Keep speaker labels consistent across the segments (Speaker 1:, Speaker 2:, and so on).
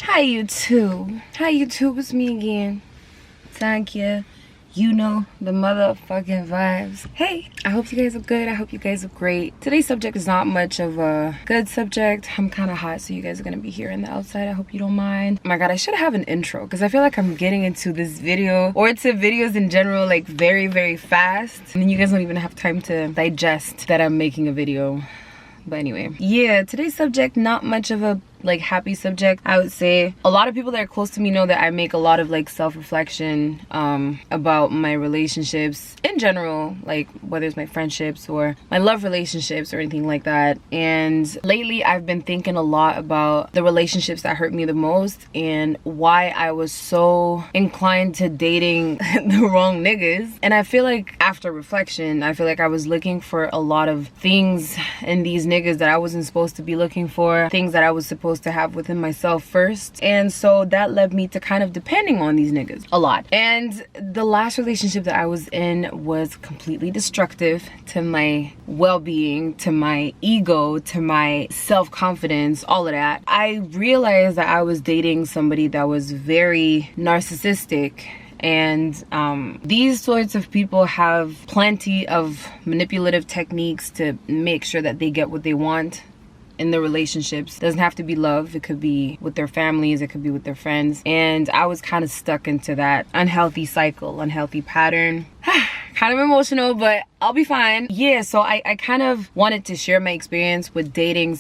Speaker 1: Hi YouTube. Hi YouTube, it's me again. Sankya. You know the motherfucking vibes. Hey, I hope you guys are good. I hope you guys are great. Today's subject is not much of a good subject. I'm kind of hot, so you guys are gonna be hearing the outside. I hope you don't mind. Oh my god, I should have an intro because I feel like I'm getting into this video or to videos in general like very fast, and then you guys don't even have time to digest that I'm making a video. But anyway, yeah, today's subject, not much of a like happy subject. I would say a lot of people that are close to me know that I make a lot of like self-reflection about my relationships in general, like whether it's my friendships or my love relationships or anything like that. And lately I've been thinking a lot about the relationships that hurt me the most and why I was so inclined to dating the wrong niggas. And I feel like after reflection, I feel like I was looking for a lot of things in these niggas that I wasn't supposed to be looking for, things that I was supposed to have within myself first. And so that led me to kind of depending on these niggas a lot. And the last relationship that I was in was completely destructive to my well-being, to my ego, to my self-confidence, all of that. I realized that I was dating somebody that was very narcissistic. And these sorts of people have plenty of manipulative techniques to make sure that they get what they want in their relationships. It doesn't have to be love. It could be with their families. It could be with their friends. And I was kind of stuck into that unhealthy cycle, unhealthy pattern. Kind of emotional, but I'll be fine. Yeah, so I kind of wanted to share my experience with dating a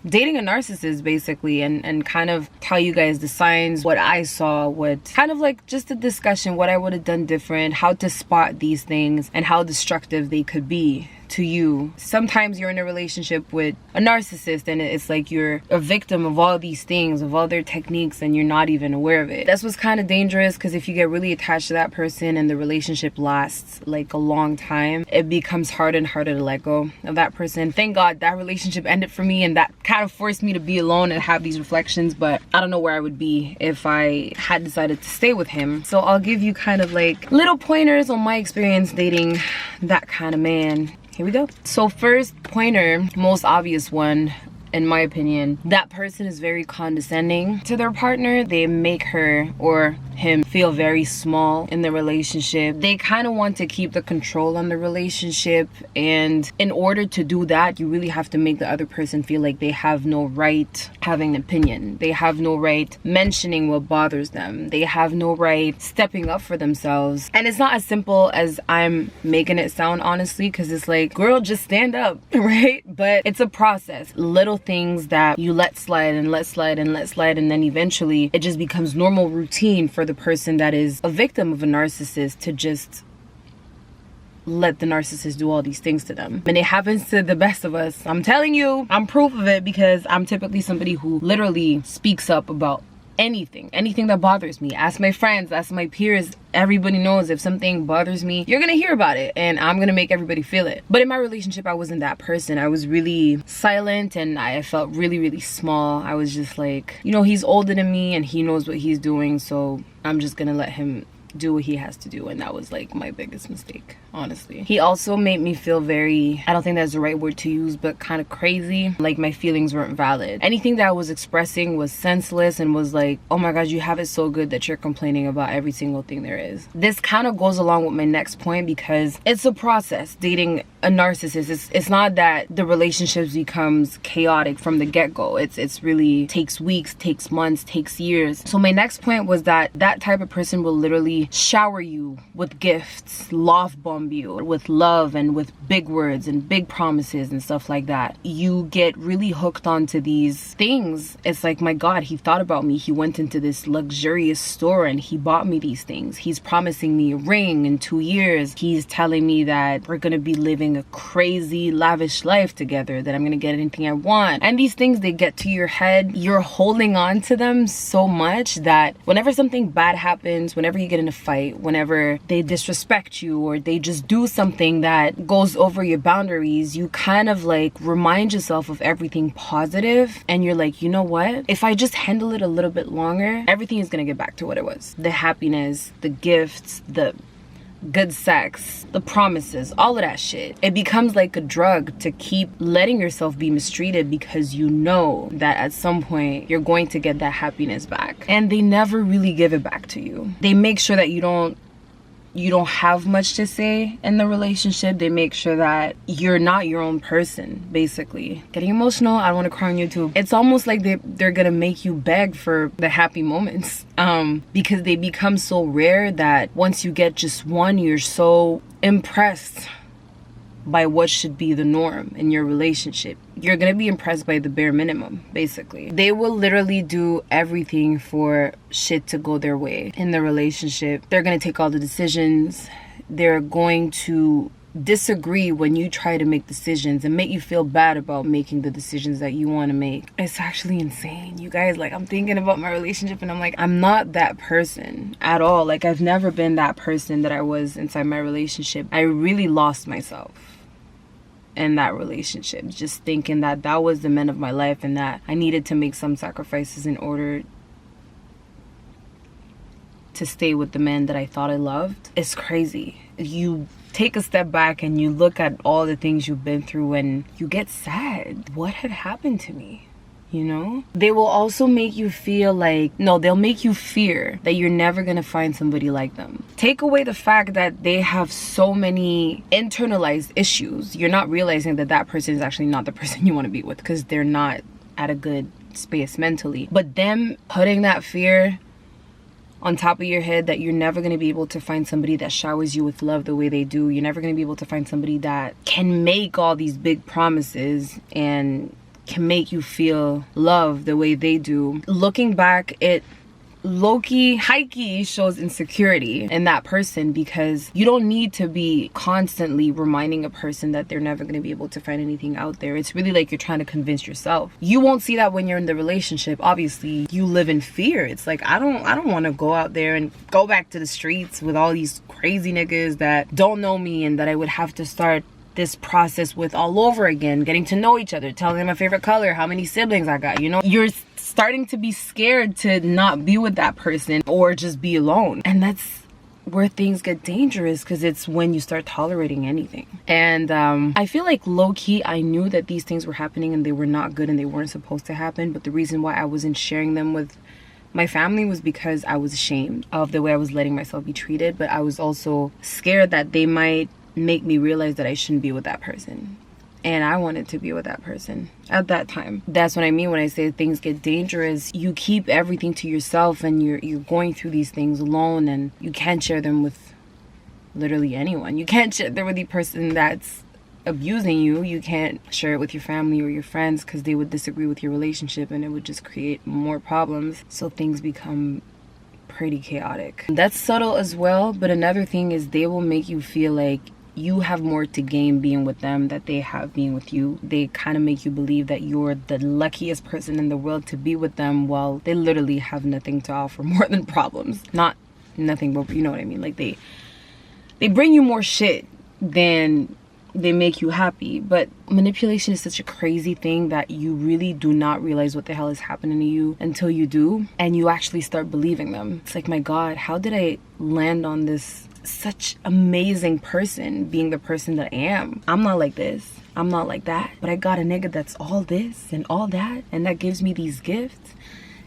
Speaker 1: narcissist basically, and kind of tell you guys the signs, what I saw, what kind of like just a discussion, what I would have done different, how to spot these things and how destructive they could be to you. Sometimes you're in a relationship with a narcissist and it's like you're a victim of all these things, of all their techniques, and you're not even aware of it. That's what's kind of dangerous, because if you get really attached to that person and the relationship lasts like a long time, it becomes harder and harder to let go of that person. Thank God that relationship ended for me, and that kind of forced me to be alone and have these reflections, but I don't know where I would be if I had decided to stay with him. So I'll give you kind of like little pointers on my experience dating that kind of man. Here we go. So first pointer, most obvious one, in my opinion, that person is very condescending to their partner. They make her or him feel very small in the relationship. They kind of want to keep the control on the relationship, and in order to do that, you really have to make the other person feel like they have no right having an opinion. They have no right mentioning what bothers them. They have no right stepping up for themselves. And it's not as simple as I'm making it sound, honestly, because it's like, girl, just stand up, right? But it's a process. Little things that you let slide and let slide and let slide, and then eventually it just becomes normal routine for the person that is a victim of a narcissist to just let the narcissist do all these things to them. And it happens to the best of us. I'm telling you, I'm proof of it, because I'm typically somebody who literally speaks up about anything that bothers me. Ask my friends, ask my peers. Everybody knows if something bothers me, you're gonna hear about it, and I'm gonna make everybody feel it. But in my relationship, I wasn't that person. I was really silent, and I felt really small. I was just like, you know, he's older than me and he knows what he's doing, so I'm just gonna let him do what he has to do. And that was like my biggest mistake, honestly. He also made me feel very, I don't think that's the right word to use, but kind of crazy. Like my feelings weren't valid. Anything that I was expressing was senseless and was like, oh my god, you have it so good that you're complaining about every single thing there is. This kind of goes along with my next point, because it's a process dating a narcissist. It's not that the relationship becomes chaotic from the get-go. It's really takes weeks, takes months, takes years. So my next point was that type of person will literally shower you with gifts, love bomb you with love and with big words and big promises and stuff like that. You get really hooked onto these things. It's like, my god, he thought about me. He went into this luxurious store and he bought me these things. He's promising me a ring in 2 years. He's telling me that we're gonna be living a crazy lavish life together, that I'm gonna get anything I want. And these things, they get to your head. You're holding on to them so much that whenever something bad happens, whenever you get in a fight, whenever they disrespect you or they just do something that goes over your boundaries, you kind of like remind yourself of everything positive, and you're like, you know what, if I just handle it a little bit longer, everything is gonna get back to what it was. The happiness, the gifts, the good sex, the promises, all of that shit. It becomes like a drug to keep letting yourself be mistreated because you know that at some point you're going to get that happiness back. And they never really give it back to you. They make sure that you don't have much to say in the relationship. They make sure that you're not your own person, basically. Getting emotional, I don't want to cry on YouTube. It's almost like they're gonna make you beg for the happy moments, because they become so rare that once you get just one, you're so impressed by what should be the norm in your relationship. You're gonna be impressed by the bare minimum, basically. They will literally do everything for shit to go their way in the relationship. They're gonna take all the decisions. They're going to disagree when you try to make decisions and make you feel bad about making the decisions that you want to make. It's actually insane, you guys. Like, I'm thinking about my relationship and I'm like, I'm not that person at all. Like, I've never been that person that I was inside my relationship. I really lost myself in that relationship, just thinking that that was the man of my life and that I needed to make some sacrifices in order to stay with the man that I thought I loved. It's crazy. You take a step back and you look at all the things you've been through and you get sad. What had happened to me? You know? They will also make you feel like, no, they'll make you fear that you're never gonna find somebody like them. Take away the fact that they have so many internalized issues. You're not realizing that that person is actually not the person you want to be with because they're not at a good space mentally. But them putting that fear on top of your head that you're never going to be able to find somebody that showers you with love the way they do. You're never going to be able to find somebody that can make all these big promises and can make you feel love the way they do. Looking back, it low-key, high-key shows insecurity in that person, because you don't need to be constantly reminding a person that they're never going to be able to find anything out there. It's really like you're trying to convince yourself. You won't see that when you're in the relationship. Obviously, you live in fear. It's like, I don't want to go out there and go back to the streets with all these crazy niggas that don't know me and that I would have to start this process with all over again, getting to know each other, telling them my favorite color, how many siblings I got, you know? You're starting to be scared to not be with that person or just be alone. And that's where things get dangerous, because it's when you start tolerating anything. And I feel like low-key I knew that these things were happening and they were not good and they weren't supposed to happen, but the reason why I wasn't sharing them with my family was because I was ashamed of the way I was letting myself be treated, but I was also scared that they might make me realize that I shouldn't be with that person. And I wanted to be with that person at that time. That's what I mean when I say things get dangerous. You keep everything to yourself and you're going through these things alone, and you can't share them with literally anyone. You can't share them with the person that's abusing you. You can't share it with your family or your friends because they would disagree with your relationship and it would just create more problems. So things become pretty chaotic. That's subtle as well, but another thing is they will make you feel like you have more to gain being with them that they have being with you. They kind of make you believe that you're the luckiest person in the world to be with them, while they literally have nothing to offer more than problems. Not nothing, but you know what I mean. Like they bring you more shit than they make you happy. But manipulation is such a crazy thing that you really do not realize what the hell is happening to you until you do, and you actually start believing them. It's like, my God, how did I land on this such amazing person being the person that I am? I'm not like this, I'm not like that, but I got a nigga that's all this and all that, and that gives me these gifts,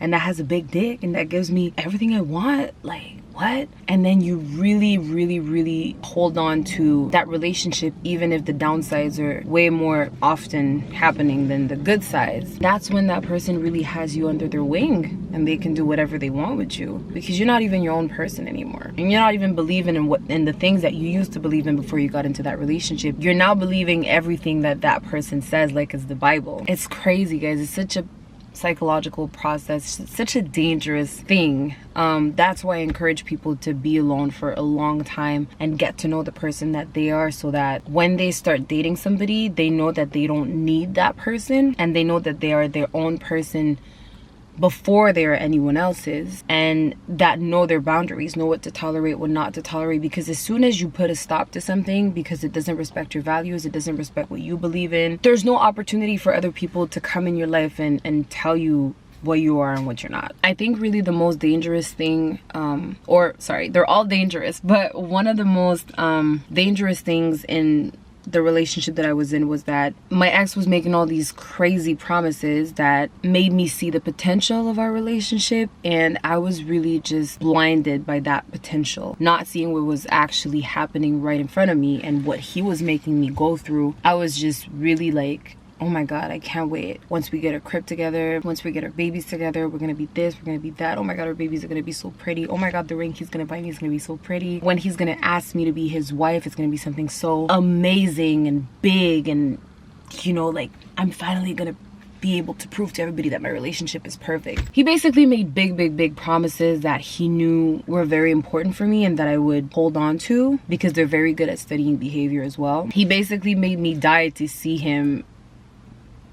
Speaker 1: and that has a big dick, and that gives me everything I want. Like, what? And then you really hold on to that relationship, even if the downsides are way more often happening than the good sides. That's when that person really has you under their wing and they can do whatever they want with you, because you're not even your own person anymore, and you're not even believing in the things that you used to believe in before you got into that relationship. You're now believing everything that that person says like it's the Bible. It's crazy, guys. It's such a psychological process, such a dangerous thing. That's why I encourage people to be alone for a long time and get to know the person that they are, so that when they start dating somebody, they know that they don't need that person, and they know that they are their own person before they are anyone else's, and that know their boundaries, know what to tolerate, what not to tolerate. Because as soon as you put a stop to something because it doesn't respect your values, it doesn't respect what you believe in, there's no opportunity for other people to come in your life and tell you what you are and what you're not. I think really the most dangerous thing, they're all dangerous, but one of the most dangerous things in the relationship that I was in was that my ex was making all these crazy promises that made me see the potential of our relationship, and I was really just blinded by that potential, not seeing what was actually happening right in front of me and what he was making me go through. I was just really like, oh my god, I can't wait. Once we get our crib together, once we get our babies together, we're gonna be this, we're gonna be that. Oh my god, our babies are gonna be so pretty. Oh my god, the ring he's gonna buy me is gonna be so pretty. When he's gonna ask me to be his wife, it's gonna be something so amazing and big, and you know, like, I'm finally gonna be able to prove to everybody that my relationship is perfect. He basically made big promises that he knew were very important for me and that I would hold on to, because they're very good at studying behavior as well. He basically made me die to see him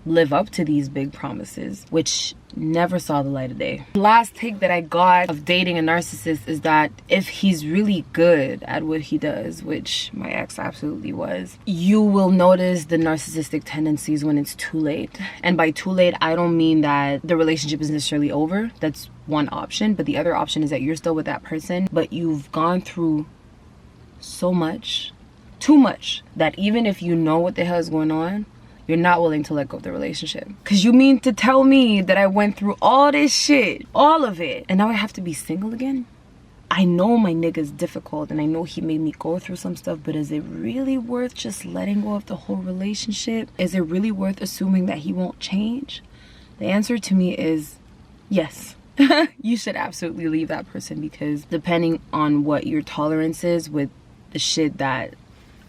Speaker 1: live up to these big promises, which never saw the light of day. Last take that I got of dating a narcissist is that if he's really good at what he does, which my ex absolutely was, you will notice the narcissistic tendencies when it's too late. And by too late, I don't mean that the relationship is necessarily over. That's one option, but the other option is that you're still with that person, but you've gone through so much, too much, that even if you know what the hell is going on, you're not willing to let go of the relationship. Because you mean to tell me that I went through all this shit, all of it, and now I have to be single again? I know my nigga's difficult, and I know he made me go through some stuff, but is it really worth just letting go of the whole relationship? Is it really worth assuming that he won't change? The answer to me is yes. You should absolutely leave that person, because depending on what your tolerance is with the shit that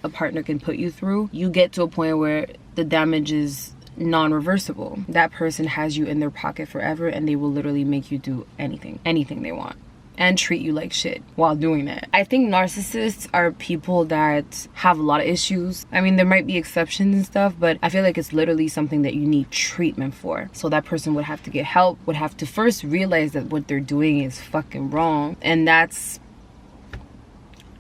Speaker 1: a partner can put you through, you get to a point where the damage is non-reversible. That person has you in their pocket forever, and they will literally make you do anything they want, and treat you like shit while doing that. I think narcissists are people that have a lot of issues. I mean, there might be exceptions and stuff, but I feel like it's literally something that you need treatment for. So that person would have to get help, would have to first realize that what they're doing is fucking wrong, and that's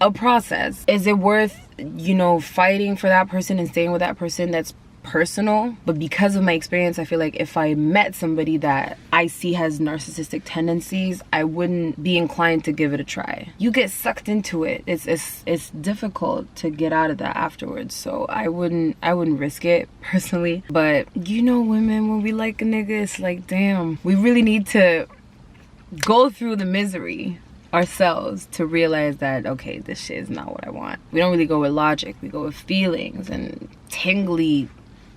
Speaker 1: a process. Is it worth, you know, fighting for that person and staying with that person? That's personal. But because of my experience, I feel like if I met somebody that I see has narcissistic tendencies, I wouldn't be inclined to give it a try. You get sucked into it. It's difficult to get out of that afterwards. So I wouldn't risk it personally. But you know, women, when we like a nigga, it's like, damn, we really need to go through the misery ourselves to realize that, okay, this shit is not what I want. We don't really go with logic, we go with feelings and tingly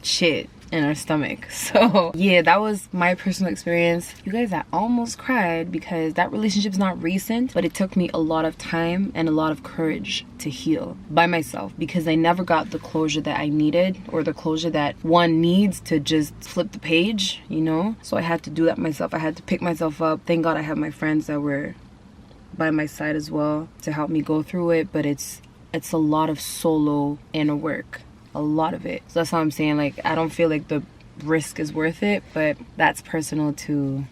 Speaker 1: shit in our stomach. So yeah, that was my personal experience. You guys, I almost cried because that relationship's not recent, but it took me a lot of time and a lot of courage to heal by myself, because I never got the closure that I needed, or the closure that one needs to just flip the page, you know? So I had to do that myself. I had to pick myself up. Thank God I have my friends that were by my side as well to help me go through it, but it's a lot of solo inner work, a lot of it. So that's how I'm saying, like, I don't feel like the risk is worth it, but that's personal to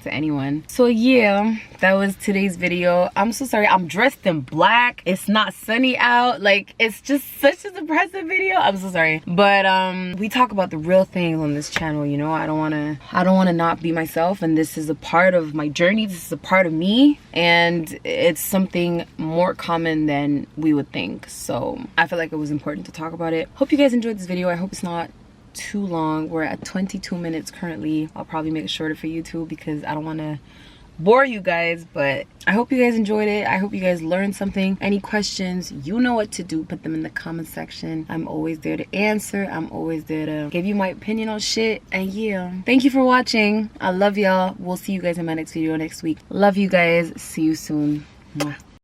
Speaker 1: anyone. So yeah, that was today's video. I'm so sorry, I'm dressed in black, it's not sunny out, like, it's just such a depressive video. I'm so sorry, but we talk about the real things on this channel, you know. I don't want to not be myself, and this is a part of my journey. This is a part of me, and it's something more common than we would think. So I feel like it was important to talk about it. Hope you guys enjoyed this video. I hope it's not too long. We're at 22 minutes currently. I'll probably make it shorter for YouTube because I don't want to bore you guys, but I hope you guys enjoyed it. I hope you guys learned something. Any questions, you know what to do. Put them in the comment section. I'm always there to answer. I'm always there to give you my opinion on shit. And yeah, thank you for watching. I love y'all. We'll see you guys in my next video next week. Love you guys. See you soon. Mwah.